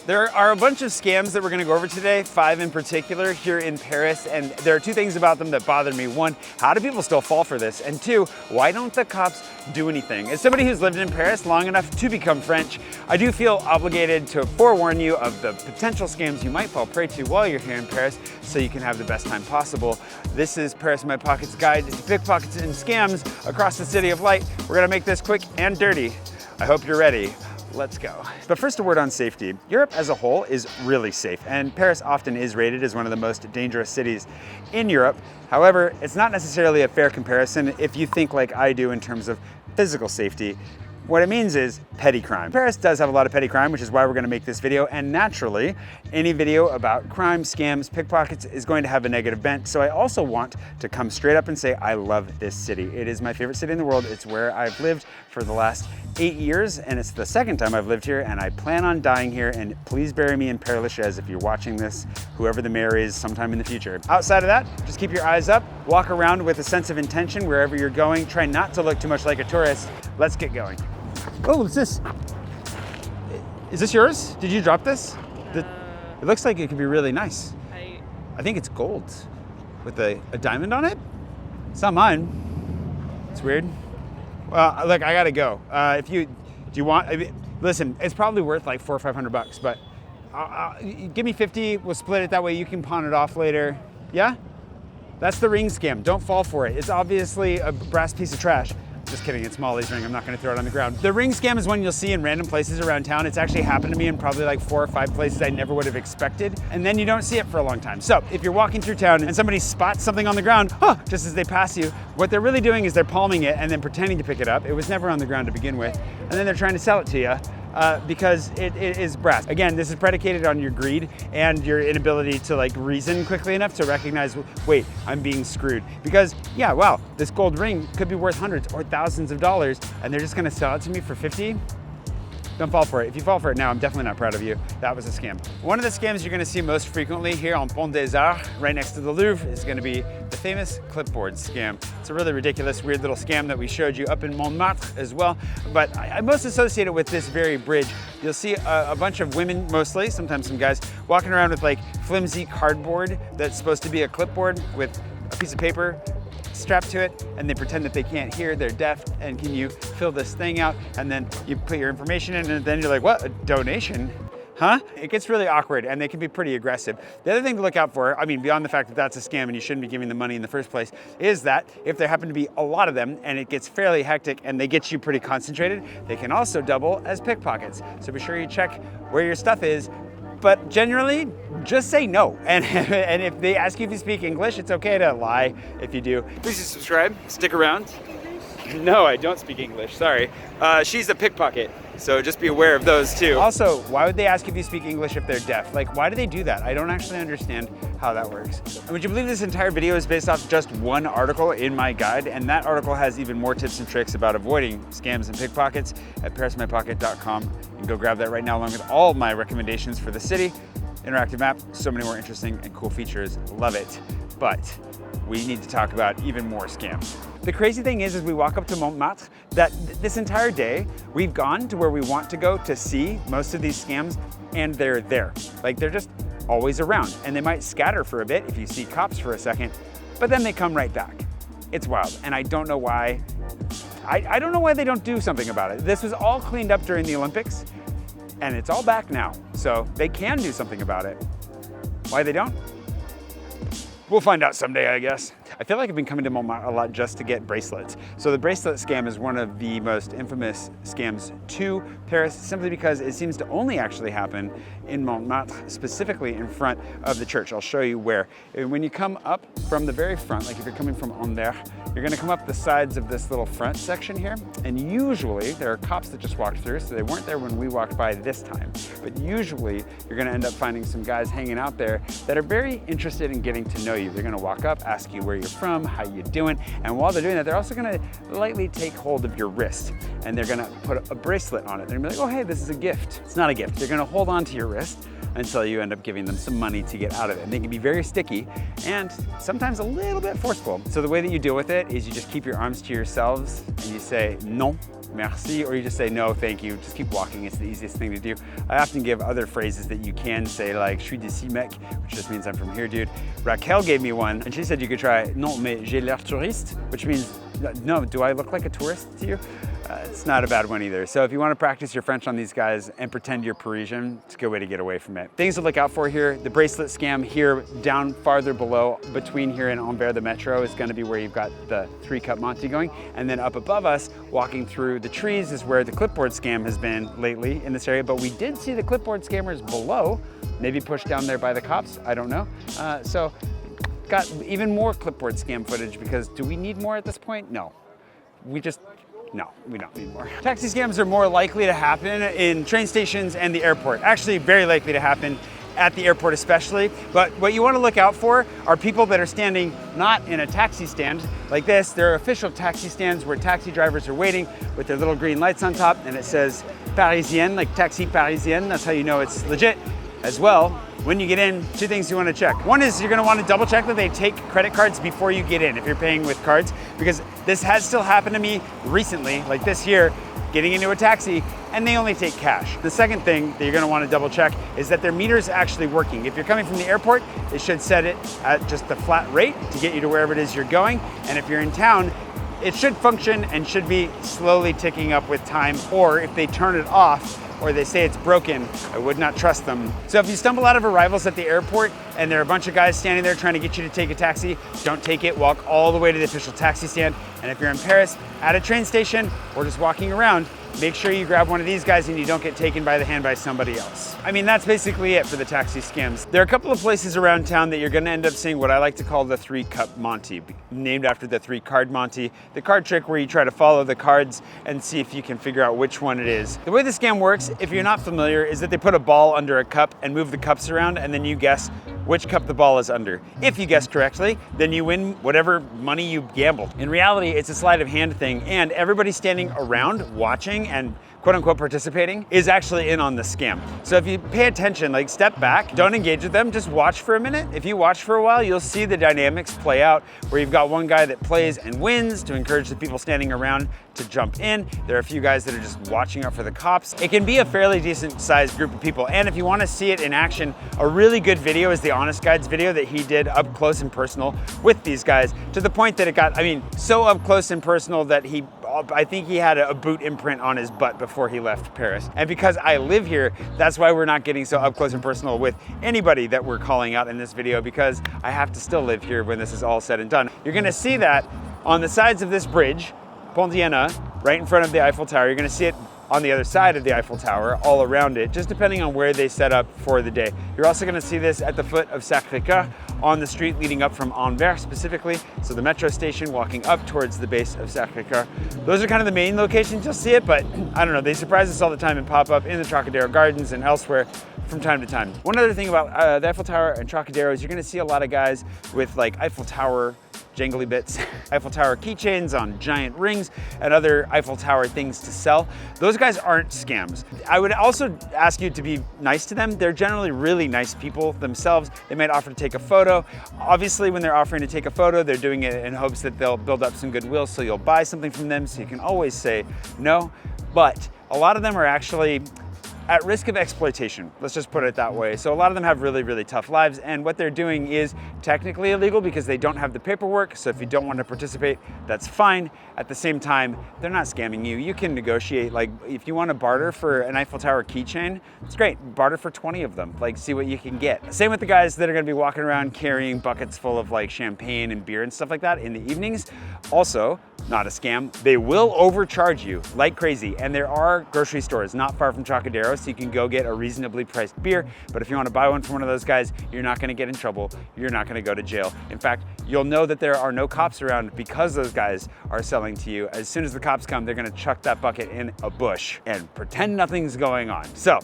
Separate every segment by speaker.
Speaker 1: There are a bunch of scams that we're gonna go over today, 5 in particular here in Paris, and there are 2 things about them that bother me. 1, how do people still fall for this? And 2, why don't the cops do anything? As somebody who's lived in Paris long enough to become French, I do feel obligated to forewarn you of the potential scams you might fall prey to while you're here in Paris so you can have the best time possible. This is Paris in My Pocket's guide to pickpockets and scams across the city of light. We're gonna make this quick and dirty. I hope you're ready. Let's go. But first, a word on safety. Europe as a whole is really safe, and Paris often is rated as one of the most dangerous cities in Europe. However, it's not necessarily a fair comparison if you think like I do in terms of physical safety. What it means is petty crime. Paris does have a lot of petty crime, which is why we're gonna make this video, and naturally, any video about crime, scams, pickpockets is going to have a negative bent, so I also want to come straight up and say I love this city. It is my favorite city in the world. It's where I've lived for the last 8 years, and it's the 2nd time I've lived here, and I plan on dying here, and please bury me in Père Lachaise if you're watching this, whoever the mayor is sometime in the future. Outside of that, just keep your eyes up, walk around with a sense of intention wherever you're going, try not to look too much like a tourist. Let's get going. Oh, what's this? Is this yours? Did you drop this? It looks like it could be really nice. I think it's gold with a diamond on it. It's not mine. It's weird. Well, look, I gotta go. Listen, it's probably worth like $400 or $500, but give me 50, we'll split it that way. You can pawn it off later. Yeah? That's the ring scam. Don't fall for it. It's obviously a brass piece of trash. Just kidding, it's Molly's ring. I'm not gonna throw it on the ground. The ring scam is one you'll see in random places around town. It's actually happened to me in probably like 4 or 5 places I never would have expected. And then you don't see it for a long time. So if you're walking through town and somebody spots something on the ground, just as they pass you, what they're really doing is they're palming it and then pretending to pick it up. It was never on the ground to begin with. And then they're trying to sell it to you. Because it is brass. Again, this is predicated on your greed and your inability to like reason quickly enough to recognize, wait, I'm being screwed. Because yeah, wow, this gold ring could be worth hundreds or thousands of dollars and they're just gonna sell it to me for 50? Don't fall for it. If you fall for it now, I'm definitely not proud of you. That was a scam. One of the scams you're gonna see most frequently here on Pont des Arts, right next to the Louvre, is gonna be the famous Clipboard Scam. It's a really ridiculous, weird little scam that we showed you up in Montmartre as well, but I most associate it with this very bridge. You'll see a bunch of women, mostly, sometimes some guys, walking around with like flimsy cardboard that's supposed to be a clipboard with a piece of paper strapped to it, and they pretend that they can't hear, they're deaf, and can you fill this thing out? And then you put your information in, and then you're like, what, a donation? Huh? It gets really awkward, and they can be pretty aggressive. The other thing to look out for, I mean, beyond the fact that that's a scam and you shouldn't be giving the money in the first place, is that if there happen to be a lot of them and it gets fairly hectic and they get you pretty concentrated, they can also double as pickpockets. So be sure you check where your stuff is, but generally, just say no. And if they ask you if you speak English, it's okay to lie if you do. Please subscribe, stick around. No, I don't speak English, sorry. She's a pickpocket, so just be aware of those too. Also, why would they ask if you speak English if they're deaf? Like, why do they do that? I don't actually understand how that works. And would you believe this entire video is based off just one article in my guide, and that article has even more tips and tricks about avoiding scams and pickpockets at ParisMyPocket.com. You can go grab that right now along with all my recommendations for the city. Interactive map, so many more interesting and cool features, love it. But we need to talk about even more scams. The crazy thing is we walk up to Montmartre, that this entire day, we've gone to where we want to go to see most of these scams, and they're there. Like, they're just always around, and they might scatter for a bit if you see cops for a second, but then they come right back. It's wild, and I don't know why. I don't know why they don't do something about it. This was all cleaned up during the Olympics, and it's all back now, so they can do something about it. Why they don't? We'll find out someday, I guess. I feel like I've been coming to Montmartre a lot just to get bracelets. So the bracelet scam is one of the most infamous scams to Paris, simply because it seems to only actually happen in Montmartre, specifically in front of the church. I'll show you where. When you come up from the very front, like if you're coming from Anvers, you're gonna come up the sides of this little front section here, and usually there are cops that just walked through, so they weren't there when we walked by this time. But usually you're gonna end up finding some guys hanging out there that are very interested in getting to know you. They're gonna walk up, ask you where you're from, how you doing, and while they're doing that, they're also gonna lightly take hold of your wrist. and they're gonna put a bracelet on it. They're gonna be like, oh, hey, this is a gift. It's not a gift. They're gonna hold on to your wrist until you end up giving them some money to get out of it. And they can be very sticky and sometimes a little bit forceful. So the way that you deal with it is you just keep your arms to yourselves and you say, non, merci, or you just say, no, thank you. Just keep walking. It's the easiest thing to do. I often give other phrases that you can say, like, je suis d'ici, mec, which just means I'm from here, dude. Raquel gave me one, and she said you could try, non, mais j'ai l'air touriste, which means, no, do I look like a tourist to you? It's not a bad one either. So if you want to practice your French on these guys and pretend you're Parisian, it's a good way to get away from it. Things to look out for here, the bracelet scam here down farther below, between here and Anvers the Metro is going to be where you've got the Three Cup Monty going. And then up above us, walking through the trees is where the Clipboard Scam has been lately in this area. But we did see the Clipboard Scammers below, maybe pushed down there by the cops, I don't know. So got even more Clipboard Scam footage because do we need more at this point? No. No, we don't need more. Taxi scams are more likely to happen in train stations and the airport. Actually, very likely to happen at the airport especially. But what you want to look out for are people that are standing not in a taxi stand like this. There are official taxi stands where taxi drivers are waiting with their little green lights on top and it says Parisienne, like Taxi Parisienne. That's how you know it's legit. As well, when you get in, two things you want to check. One is you're going to want to double check that they take credit cards before you get in if you're paying with cards, because this has still happened to me recently, like this year, getting into a taxi and they only take cash. The second thing that you're going to want to double check is that their meter is actually working. If you're coming from the airport, they should set it at just the flat rate to get you to wherever it is you're going. And if you're in town, it should function and should be slowly ticking up with time, or if they turn it off or they say it's broken, I would not trust them. So if you stumble out of arrivals at the airport and there are a bunch of guys standing there trying to get you to take a taxi, don't take it, walk all the way to the official taxi stand. And if you're in Paris at a train station or just walking around, make sure you grab one of these guys and you don't get taken by the hand by somebody else. I mean, that's basically it for the taxi scams. There are a couple of places around town that you're gonna end up seeing what I like to call the Three Cup Monty, named after the three card Monty, the card trick where you try to follow the cards and see if you can figure out which one it is. The way the scam works, if you're not familiar, is that they put a ball under a cup and move the cups around and then you guess which cup the ball is under. If you guess correctly, then you win whatever money you gambled. In reality, it's a sleight of hand thing, and everybody standing around watching and quote unquote participating is actually in on the scam. So if you pay attention, like step back, don't engage with them, just watch for a minute. If you watch for a while, you'll see the dynamics play out where you've got one guy that plays and wins to encourage the people standing around to jump in. There are a few guys that are just watching out for the cops. It can be a fairly decent sized group of people. And if you want to see it in action, a really good video is the Honest Guide's video that he did up close and personal with these guys, to the point that it got, I mean, so up close and personal that I think he had a boot imprint on his butt before he left Paris. And because I live here, that's why we're not getting so up close and personal with anybody that we're calling out in this video, because I have to still live here when this is all said and done. You're gonna see that on the sides of this bridge, Pont d'Iéna, right in front of the Eiffel Tower. You're gonna see it on the other side of the Eiffel Tower, all around it, just depending on where they set up for the day. You're also gonna see this at the foot of Sacré-Cœur, on the street leading up from Anvers specifically, so the metro station walking up towards the base of Sacré-Cœur. Those are kind of the main locations you'll see it, but I don't know, they surprise us all the time and pop up in the Trocadero Gardens and elsewhere from time to time. One other thing about the Eiffel Tower and Trocadero is you're gonna see a lot of guys with like Eiffel Tower jangly bits, Eiffel Tower keychains on giant rings, and other Eiffel Tower things to sell. Those guys aren't scams. I would also ask you to be nice to them. They're generally really nice people themselves. They might offer to take a photo. Obviously, when they're offering to take a photo, they're doing it in hopes that they'll build up some goodwill, so you'll buy something from them, so you can always say no. But a lot of them are actually at risk of exploitation. Let's just put it that way. So a lot of them have really, really tough lives, and what they're doing is technically illegal because they don't have the paperwork. So if you don't want to participate, that's fine. At the same time, they're not scamming you. You can negotiate. Like if you want to barter for an Eiffel Tower keychain, it's great. Barter for 20 of them. Like see what you can get. Same with the guys that are going to be walking around carrying buckets full of like champagne and beer and stuff like that in the evenings. Also, not a scam. They will overcharge you like crazy. And there are grocery stores not far from Trocadero, so you can go get a reasonably priced beer. But if you want to buy one from one of those guys, you're not going to get in trouble. You're not going to go to jail. In fact, you'll know that there are no cops around because those guys are selling to you. As soon as the cops come, they're going to chuck that bucket in a bush and pretend nothing's going on. So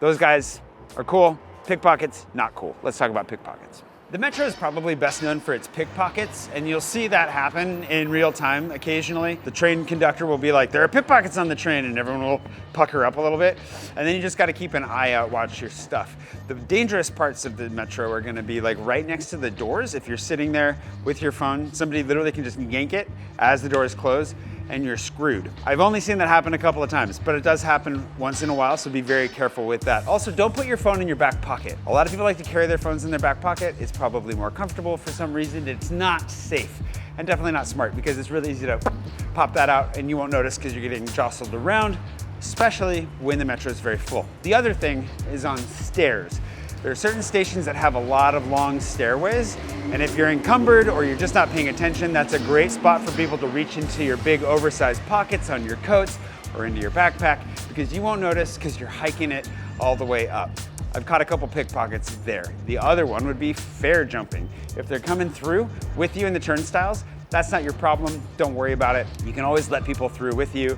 Speaker 1: those guys are cool. Pickpockets, not cool. Let's talk about pickpockets. The metro is probably best known for its pickpockets, and you'll see that happen in real time occasionally. The train conductor will be like, there are pickpockets on the train, and everyone will pucker up a little bit. And then you just gotta keep an eye out, watch your stuff. The dangerous parts of the metro are gonna be like right next to the doors. If you're sitting there with your phone, somebody literally can just yank it as the doors close, and you're screwed. I've only seen that happen a couple of times, but it does happen once in a while, so be very careful with that. Also, don't put your phone in your back pocket. A lot of people like to carry their phones in their back pocket. It's probably more comfortable for some reason. It's not safe, and definitely not smart, because it's really easy to pop that out and you won't notice because you're getting jostled around, especially when the metro is very full. The other thing is on stairs. There are certain stations that have a lot of long stairways, and if you're encumbered or you're just not paying attention, that's a great spot for people to reach into your big oversized pockets on your coats or into your backpack, because you won't notice because you're hiking it all the way up. I've caught a couple pickpockets there. The other one would be fare jumping. If they're coming through with you in the turnstiles, that's not your problem. Don't worry about it. You can always let people through with you.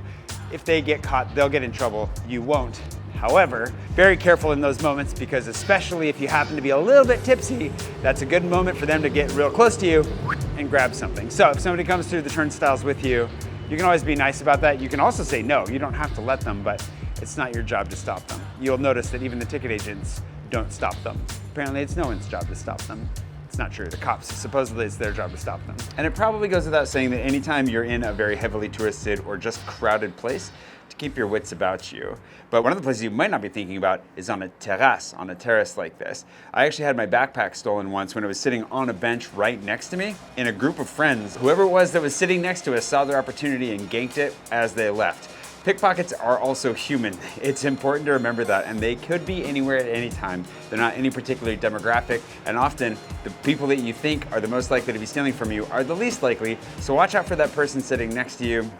Speaker 1: If they get caught, they'll get in trouble. You won't. However, very careful in those moments, because especially if you happen to be a little bit tipsy, that's a good moment for them to get real close to you and grab something. So if somebody comes through the turnstiles with you, you can always be nice about that. You can also say no. You don't have to let them, but it's not your job to stop them. You'll notice that even the ticket agents don't stop them. Apparently it's no one's job to stop them. It's not true. The cops, supposedly it's their job to stop them. And it probably goes without saying that anytime you're in a very heavily touristed or just crowded place, to keep your wits about you. But one of the places you might not be thinking about is on a terrace, on a terrace like this. I actually had my backpack stolen once when it was sitting on a bench right next to me in a group of friends. Whoever it was that was sitting next to us saw their opportunity and ganked it as they left. Pickpockets are also human. It's important to remember that, and they could be anywhere at any time. They're not any particular demographic, and often the people that you think are the most likely to be stealing from you are the least likely, so watch out for that person sitting next to you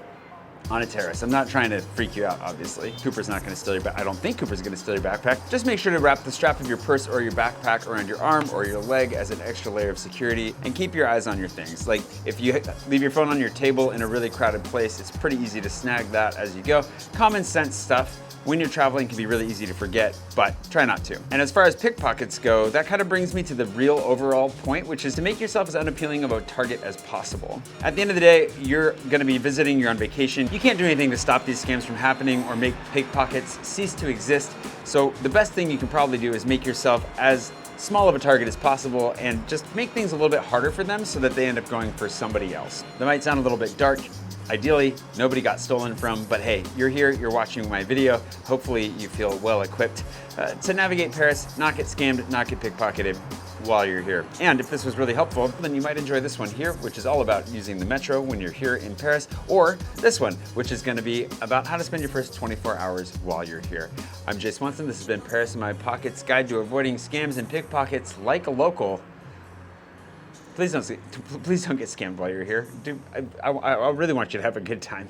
Speaker 1: on a terrace. I'm not trying to freak you out, obviously. Cooper's not gonna steal your backpack. I don't think Cooper's gonna steal your backpack. Just make sure to wrap the strap of your purse or your backpack around your arm or your leg as an extra layer of security, and keep your eyes on your things. Like if you leave your phone on your table in a really crowded place, it's pretty easy to snag that as you go. Common sense stuff when you're traveling can be really easy to forget, but try not to. And as far as pickpockets go, that kind of brings me to the real overall point, which is to make yourself as unappealing of a target as possible. At the end of the day, you're gonna be visiting, you're on vacation. You can't do anything to stop these scams from happening or make pickpockets cease to exist. So the best thing you can probably do is make yourself as small of a target as possible and just make things a little bit harder for them so that they end up going for somebody else. That might sound a little bit dark. Ideally, nobody got stolen from, but hey, you're here, you're watching my video. Hopefully you feel well equipped to navigate Paris, not get scammed, not get pickpocketed while you're here. And if this was really helpful, then you might enjoy this one here, which is all about using the metro when you're here in Paris, or this one, which is gonna be about how to spend your first 24 hours while you're here. I'm Jay Swanson, this has been Paris in My Pockets, Guide to Avoiding Scams and Pickpockets Like a Local. Please don't get scammed while you're here. I really want you to have a good time.